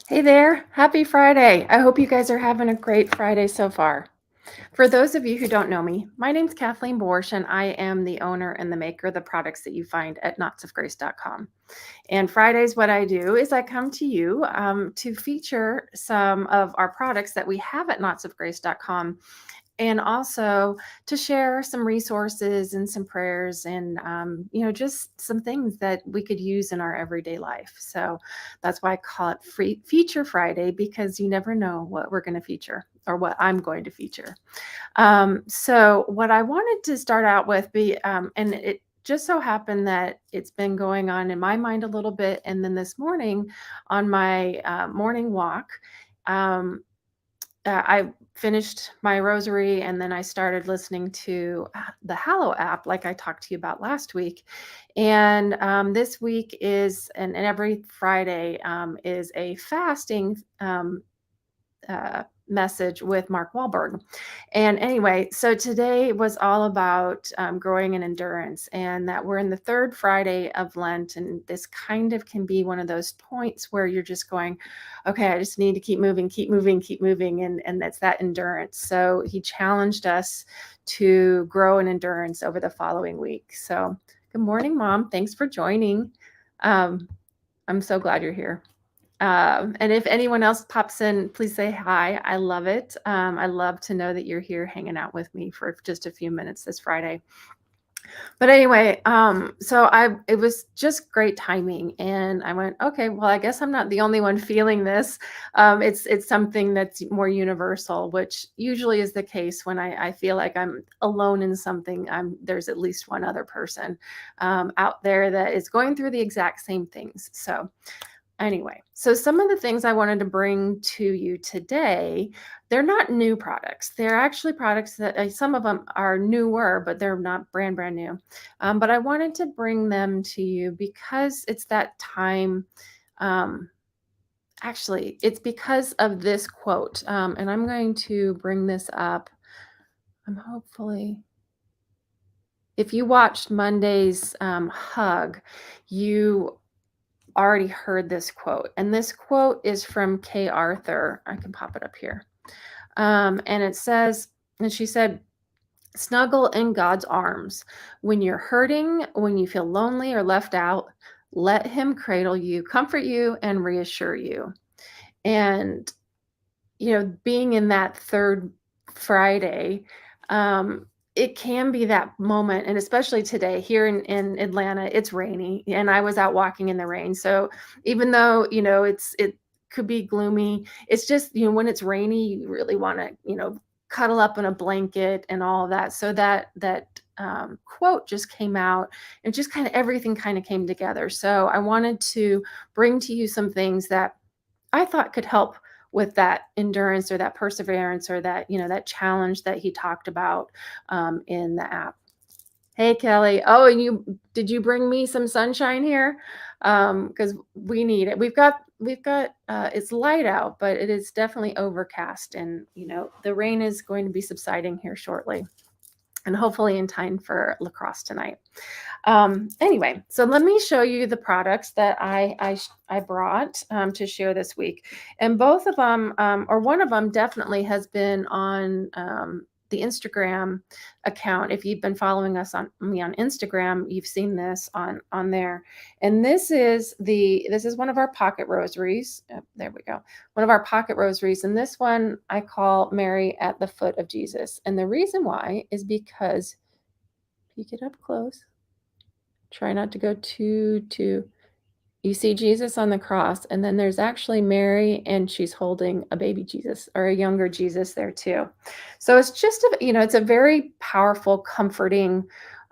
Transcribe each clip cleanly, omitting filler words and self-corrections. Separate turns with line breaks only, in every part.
Hey there, happy Friday. I hope you guys are having a great Friday so far. For those of you who don't know me, my name's Kathleen Borsch, and I am the owner and the maker of the products that you find at knotsofgrace.com. And Fridays, what I do is I come to you to feature some of our products that we have at knotsofgrace.com, and also to share some resources and some prayers and just some things that we could use in our everyday life. So that's why I call it free feature Friday, because you never know what we're going to feature or what I'm going to feature. So what I wanted to start out with and it just so happened that it's been going on in my mind a little bit, and then this morning on my morning walk, um, I finished my rosary, and then I started listening to the Hallow app, like I talked to you about last week. And this week and every Friday is a fasting message with Mark Wahlberg. And anyway, so today was all about growing in endurance, and that we're in the third Friday of Lent. And this kind of can be one of those points where you're just going, okay, I just need to keep moving, keep moving, keep moving. And that's that endurance. So he challenged us to grow in endurance over the following week. So good morning, Mom. Thanks for joining. Um, I'm so glad you're here. And if anyone else pops in, please say hi. I love it. I love to know that you're here hanging out with me for just a few minutes this Friday. But anyway, it was just great timing, and I went, okay, well, I guess I'm not the only one feeling this. It's something that's more universal, which usually is the case when I feel like I'm alone in something. There's at least one other person out there that is going through the exact same things. So anyway, so some of the things I wanted to bring to you today, they're not new products. They're actually products that some of them are newer, but they're not brand new. But I wanted to bring them to you because it's that time. Um, Actually, it's because of this quote. And I'm going to bring this up. I'm hopefully, if you watched Monday's hug, you already heard this quote. And this quote is from Kay Arthur. I can pop it up here. And it says, and she said, snuggle in God's arms. When you're hurting, when you feel lonely or left out, let him cradle you, comfort you, and reassure you. And, being in that third Friday, um, it can be that moment. And especially today here in Atlanta, it's rainy, and I was out walking in the rain. So even though, it could be gloomy, it's just, when it's rainy, you really want to, cuddle up in a blanket and all of that. So that quote just came out, and just kind of everything kind of came together. So I wanted to bring to you some things that I thought could help with that endurance or that perseverance or that, that challenge that he talked about in the app. Hey, Kelly. Oh, and did you bring me some sunshine here? Because we need it. We've got it's light out, but it is definitely overcast, and the rain is going to be subsiding here shortly, and hopefully in time for lacrosse tonight. Anyway, so let me show you the products that I brought to share this week, and both of them, or one of them, definitely has been on the Instagram account. If you've been following on Instagram, you've seen this on there. And this is one of our pocket rosaries. There we go. One of our pocket rosaries, and this one I call Mary at the Foot of Jesus. And the reason why is because if you get up close, try not to go too. You see Jesus on the cross, and then there's actually Mary, and she's holding a baby Jesus or a younger Jesus there too. So it's just it's a very powerful, comforting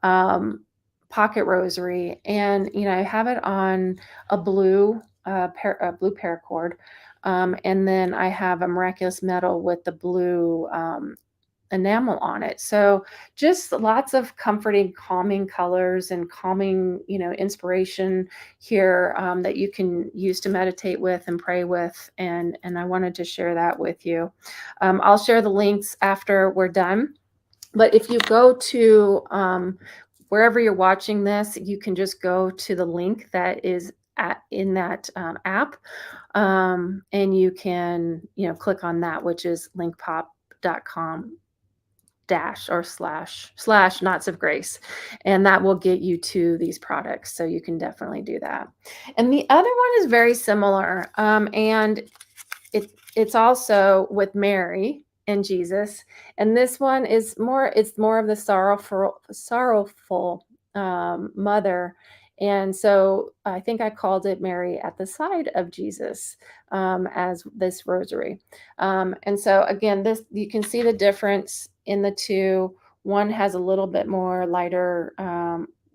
pocket rosary, and I have it on a blue blue paracord, and then I have a miraculous metal with the blue enamel on it. So just lots of comforting, calming colors and calming, inspiration here that you can use to meditate with and pray with. And I wanted to share that with you. I'll share the links after we're done. But if you go to wherever you're watching this, you can just go to the link that is in that app, and you can, click on that, which is linkpop.com dash or slash knots of grace, and that will get you to these products, so you can definitely do that. And the other one is very similar, and it's also with Mary and Jesus, and this one is more of the sorrowful mother. And so I think I called it Mary at the side of Jesus, as this rosary. And so again, this, you can see the difference in the two. One has a little bit more lighter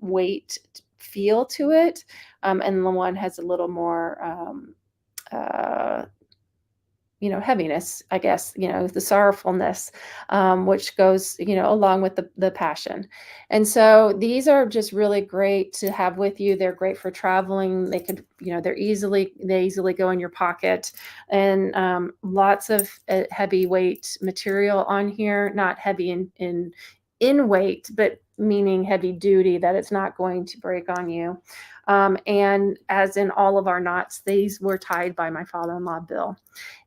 weight feel to it, and the one has a little more uh, heaviness, I guess, the sorrowfulness, which goes, along with the passion. And so these are just really great to have with you. They're great for traveling. They could, they easily go in your pocket, and lots of heavyweight material on here, not heavy in weight, but meaning heavy duty, that it's not going to break on you. And as in all of our knots, these were tied by my father-in-law, Bill.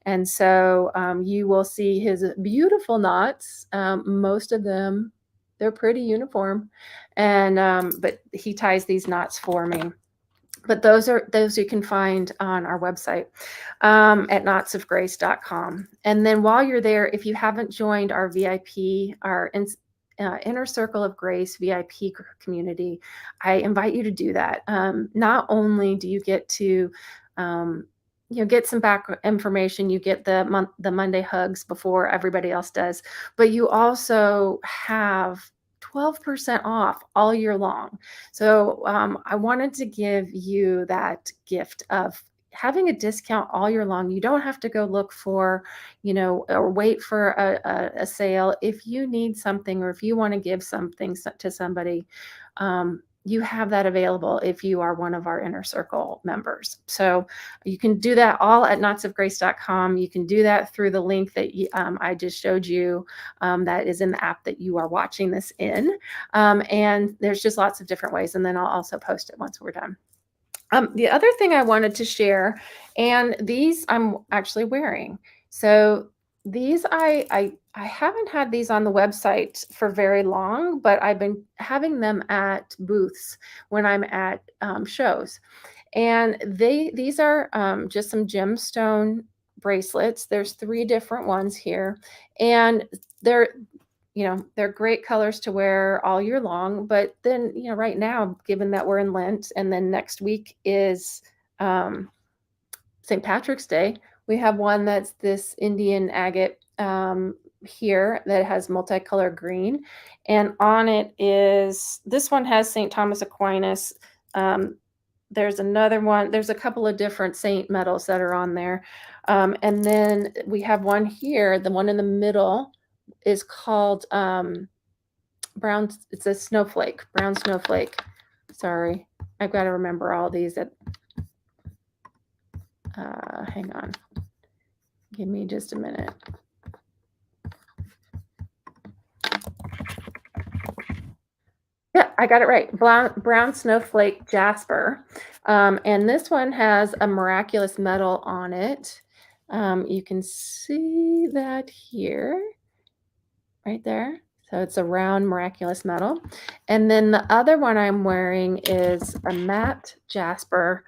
And so you will see his beautiful knots. Most of them, they're pretty uniform. And but he ties these knots for me. But those you can find on our website, at knotsofgrace.com. And then while you're there, if you haven't joined our VIP, our Inner Circle of Grace VIP community, I invite you to do that. Not only do you get to get some back information, you get the Monday hugs before everybody else does, but you also have 12% off all year long. So I wanted to give you that gift of having a discount all year long. You don't have to go look for, or wait for a sale. If you need something, or if you want to give something to somebody, you have that available if you are one of our Inner Circle members. So you can do that all at knotsofgrace.com. You can do that through the link that I just showed you, that is in the app that you are watching this in. And there's just lots of different ways. And then I'll also post it once we're done. The other thing I wanted to share, and these I'm actually wearing. So these I haven't had these on the website for very long, but I've been having them at booths when I'm at shows. And these are just some gemstone bracelets. There's 3 different ones here, and they're great colors to wear all year long. But then, right now, given that we're in Lent, and then next week is St. Patrick's Day, we have one that's this Indian agate here that has multicolored green. And on it is, this one has St. Thomas Aquinas. There's another one. There's a couple of different saint medals that are on there. And then we have one here. The one in the middle is called brown. It's a snowflake, brown snowflake. Sorry, I've got to remember all these. Hang on. Give me just a minute. Yeah, I got it right. Brown snowflake jasper. And this one has a miraculous medal on it. You can see that here, right there. So it's a round miraculous medal. And then the other one I'm wearing is a matte jasper.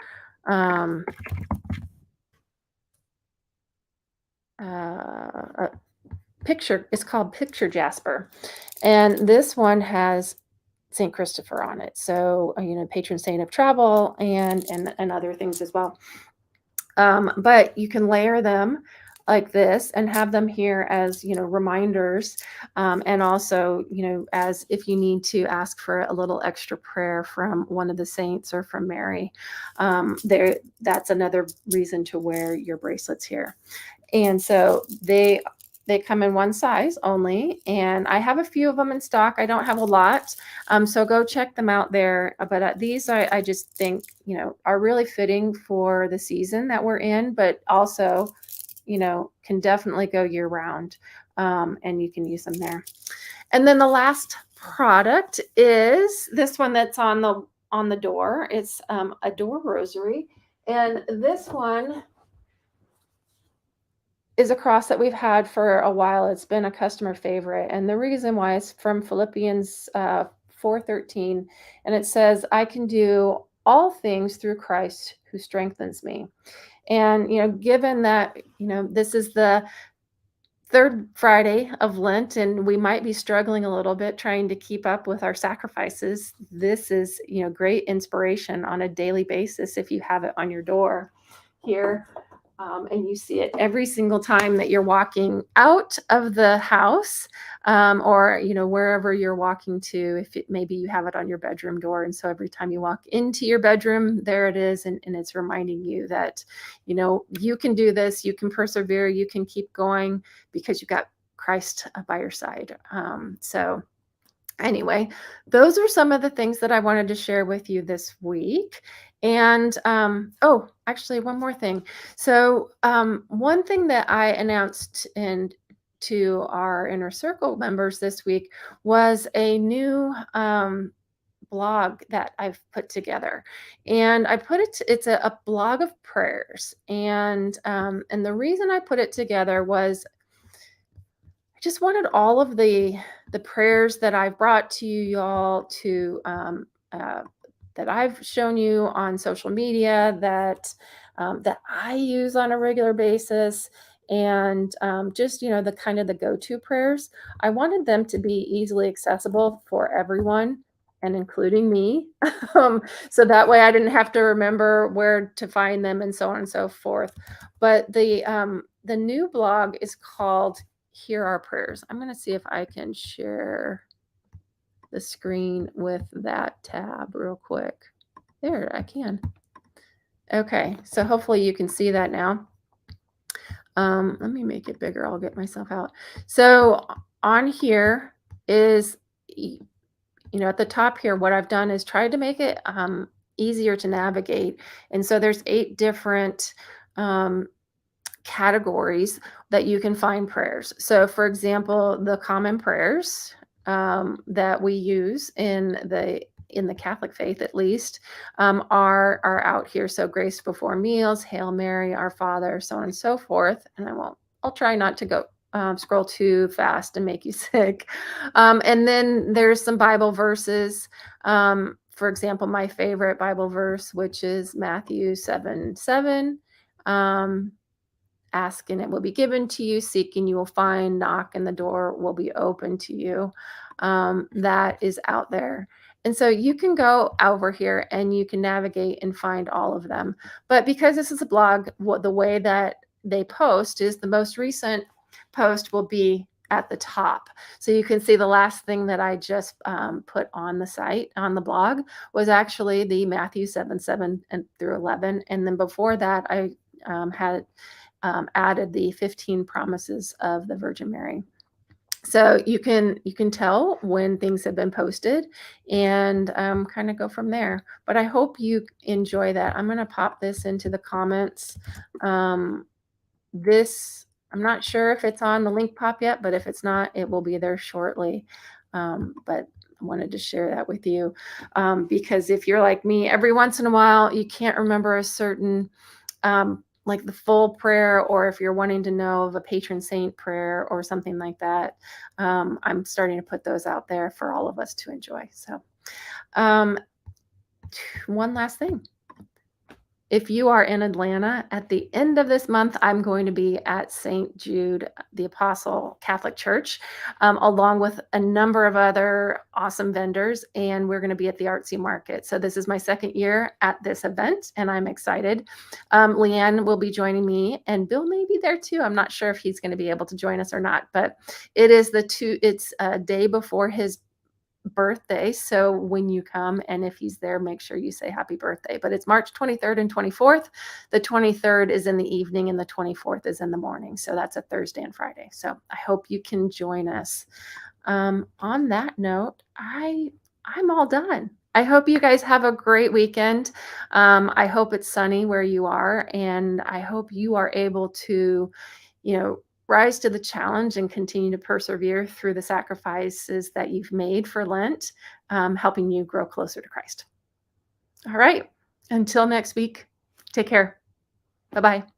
Picture, it's called Picture Jasper. And this one has St. Christopher on it. So, patron saint of travel and other things as well. But you can layer them like this and have them here as, reminders. And also, as if you need to ask for a little extra prayer from one of the saints or from Mary, that's another reason to wear your bracelets here. And so they come in one size only, and I have a few of them in stock. I don't have a lot, so go check them out there. But these I just think, are really fitting for the season that we're in, but also, can definitely go year round, and you can use them there. And then the last product is this one that's on the door. It's a door rosary. And this one is a cross that we've had for a while. It's been a customer favorite. And the reason why is from Philippians 4:13. And it says, I can do all things through Christ who strengthens me. And, given that, this is the third Friday of Lent, and we might be struggling a little bit trying to keep up with our sacrifices. This is, great inspiration on a daily basis if you have it on your door here. And you see it every single time that you're walking out of the house, or wherever you're walking to. Maybe you have it on your bedroom door, and so every time you walk into your bedroom, there it is, and it's reminding you that you can do this, you can persevere, you can keep going because you got Christ by your side. So anyway, those are some of the things that I wanted to share with you this week. And oh, actually, one more thing. So one thing that I announced to our inner circle members this week was a new blog that I've put together, and it's a blog of prayers, and the reason I put it together was I just wanted all of the prayers that I've brought to you y'all to that I've shown you on social media, that I use on a regular basis, and just the kind of the go-to prayers. I wanted them to be easily accessible for everyone, and including me, so that way I didn't have to remember where to find them and so on and so forth. But the new blog is called Hear Our Prayers. I'm going to see if I can share the screen with that tab real quick. There, I can. Okay, so hopefully you can see that now. Let me make it bigger. I'll get myself out. So on here is, at the top here, what I've done is tried to make it easier to navigate. And so there's 8 different categories that you can find prayers. So, for example, the common prayers that we use in the Catholic faith, at least, are out here. So, grace before meals, Hail Mary, Our Father, so on and so forth. And I'll try not to go scroll too fast and make you sick. And then there's some Bible verses. For example, my favorite Bible verse, which is Matthew 7:7. Ask and it will be given to you, seek and you will find, knock and the door will be open to you. That is out there. And so you can go over here and you can navigate and find all of them. But because this is a blog, the way that they post is the most recent post will be at the top. So you can see the last thing that I just put on the site, on the blog, was actually the Matthew 7:7 and through 11. And then before that, I had added the 15 promises of the Virgin Mary. So you can tell when things have been posted and kind of go from there. But I hope you enjoy that. I'm going to pop this into the comments. I'm not sure if it's on the link pop yet, but if it's not, it will be there shortly. But I wanted to share that with you because if you're like me, every once in a while, you can't remember a certain like the full prayer, or if you're wanting to know of a patron saint prayer or something like that, I'm starting to put those out there for all of us to enjoy. So one last thing. If you are in Atlanta at the end of this month, I'm going to be at St. Jude the Apostle Catholic Church, along with a number of other awesome vendors, and we're going to be at the Artsy Market. So this is my second year at this event, and I'm excited. Leanne will be joining me, and Bill may be there too. I'm not sure if he's going to be able to join us or not, but it's a day before his birthday. So when you come and if he's there, make sure you say happy birthday. But it's March 23rd and 24th. The 23rd is in the evening and the 24th is in the morning. So that's a Thursday and Friday. So I hope you can join us. On that note, I'm all done. I hope you guys have a great weekend. I hope it's sunny where you are, and I hope you are able to, rise to the challenge and continue to persevere through the sacrifices that you've made for Lent, helping you grow closer to Christ. All right. Until next week. Take care. Bye bye.